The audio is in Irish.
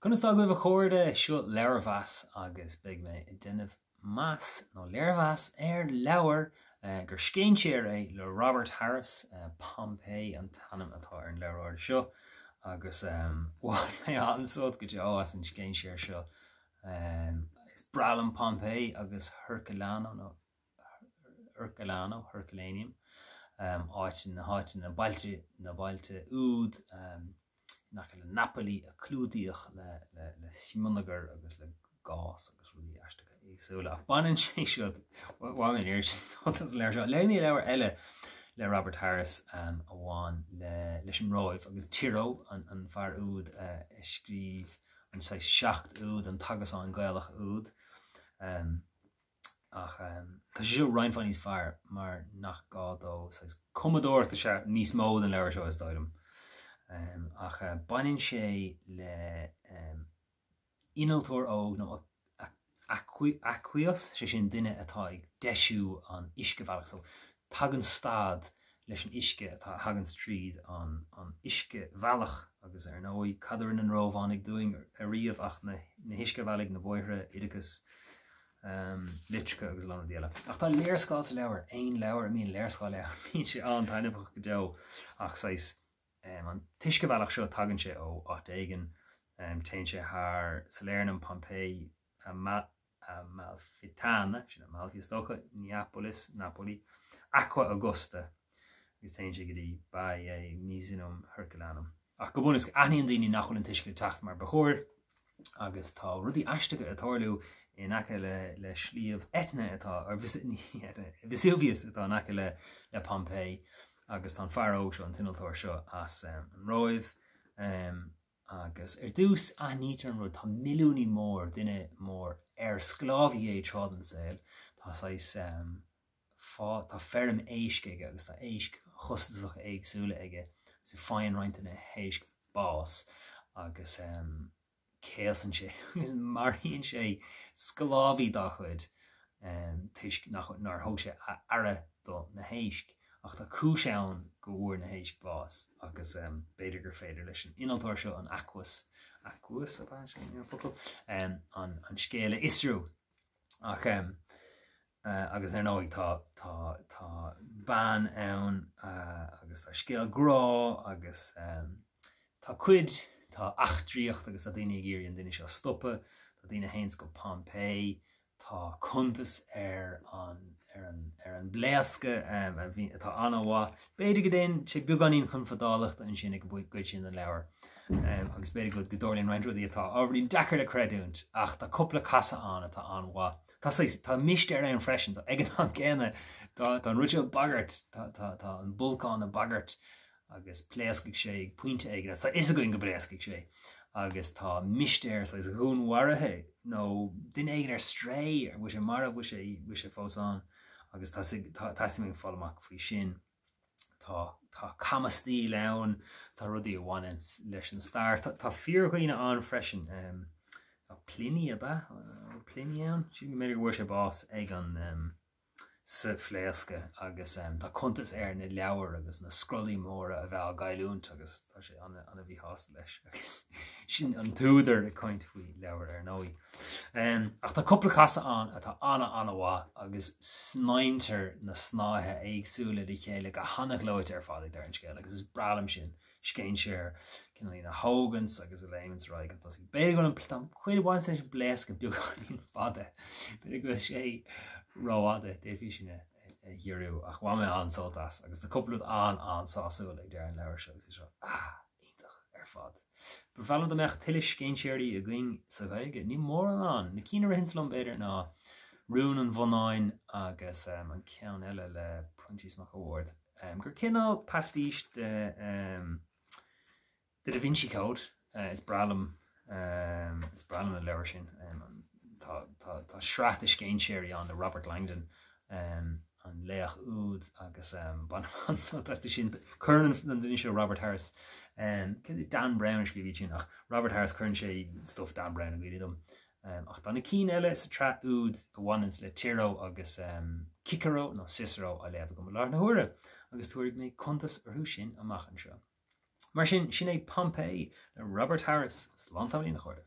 Conas go bh chóirde seo Leabhar-mheas agus beag mé I duineh meas nó Leabhar-mheas leabhar gur scéinséir le Robert Harris Pompeii an tanam atá an leabhar seo agus bhfuil mé ansót go dtí as an scéinséir seo is bralam Pompeii agus Herculano Herculaneum áitin na bailte úd nach le Napoli a clúdaíoch le Simónagar agus le gás agus ruí eiste éagsúla ach banan sé seo bhá mé léir sotas léir seo le mí leabhar eile le Robert Harris a bháin leis an ráibh agus tíró an fear úd scríb an sa seacht úd an tagas an gailach úd ach tá sé seo roiin fan níos fear mar nach gádó Commodore tá sé níos mód an leabhar seo is dóm ach banin sé le inaltóir óg nó Aqueous sé sin duine atá ag deisiú an isce bhealach so tagan stad leis an isce atá hagan tríd an isce bhealach agus nóí cadar an róh annig doing a riamh ach na hisce bhealaigh na bóithre idicus litske agus lá déile. Ach tá léirscáil sa leabhar aon leabhar a míon léirscáil leabhar mín sé an tainefach go deo ach sais an tuisce bhealach seo tagann sé ó 8 éigean téann sé th Salernum Pompeii Amalfitana sin Amalfiastócha Neapolis Napoli Aqua Augusta agus téann sé go dtí ba Misenum Herculanum. Ach go bbunas aíon daoine nachfuil an tuisce techt mar bechóir agus tá rudí aisteacha atárliú in aice le slíomh etna atá ar Vesuvius atá in aice le Pompeii agus tá fearóg seo an tinaltóir seo as an roimh agus dús anítar an rud tá milliúní mór duine mór sclávié trád an saoil tá ferm éisce agus tá éisc chustaach éagsúla aige sa fáin roiinte na héisc bás agus céasan sé agus maríonn sé scláví dá chud tuisc nar thug sé ara do na héisc ach tá cúiseann go bhfuair na héisc bás agus beidir gur féidir leis an inaltóir seo an Aqueous an scéile isrú ach agus nóigh tá ban ann agus tá scéal grá agus tá cuid tá achtriíocht agus a daine géirí an duine seo stoppe tá daine héins go Pompeii tá contas ar an bléasca atá anhá beidir go déin sé beganín chun fadálacht an sin go buid sin an leabhar agus beidir go godorlíonn roiint rudaí atá ábhrín dechar le creidúnt ach tá coppla casa an atá anhá tá miste ar an freisin tá ag an céine tá ruúteil bagart tá an bulcán a bagart agus pléascaigh sé ag puinte aige tá is a goin go bléascaigh sé agus tá misteir sa gún warathe nó duine éigen ar stré ar bhui sé mar bhui sé fósán agus tá mé fallach faoi sin tá camastí len tá rudí bhhain leis an stair tá fíorghoine an freisin tá Pliny Plinian si mé bhhuiir sé bás ag an sa phléasca agus tá contas ar na leabhar agus na scrollaí móra a bheith gaiilúnt agus tá sé anna bhí hásta leis agus sin an túidir a coint faoi leabhar ar nóí. Ach tá coppla casa an atá anhá agus snáimtar na snáthe éagsúla i chéile go hanach leid ar fád ar an scéil agus is bralam sin scéinséir cinna na hógans agus a léimans roiig an tosí béidir go an chuid bháin sé bléas go beagán fada beidir go sé ráide déhí sinna dhearú ach bhá mé ansótas agus tá coppla an sáúil ag dear an leabhar seo seo ítach ar fad. Ba bhheann do meach tuile scéinséirí a gcuin sa gaige ní mór an na cínar hinslum beidir ná rún an bhnáin agus an ceann eile le Pruntísmach Award gur cinál pastiche de Da Vinci Code is bralam a leabhar sin tá sreacht is scéinséirí an le Robert Langdon an léach úd agus sin chuann an duine seo Robert Harris Dan Brown scríbhí sin ach Robert Harris chuann sé stuff Dan Brown a gcuidm ach dána cí eile sa tre úd a bhhainns le Tiro agus Cicero nó Cicero a léamh go lá na huaire agus tuaigh mé contas arthú sin amach an seo. Mar sin é Pompeii na Robert Harris slántaí nach chuirde.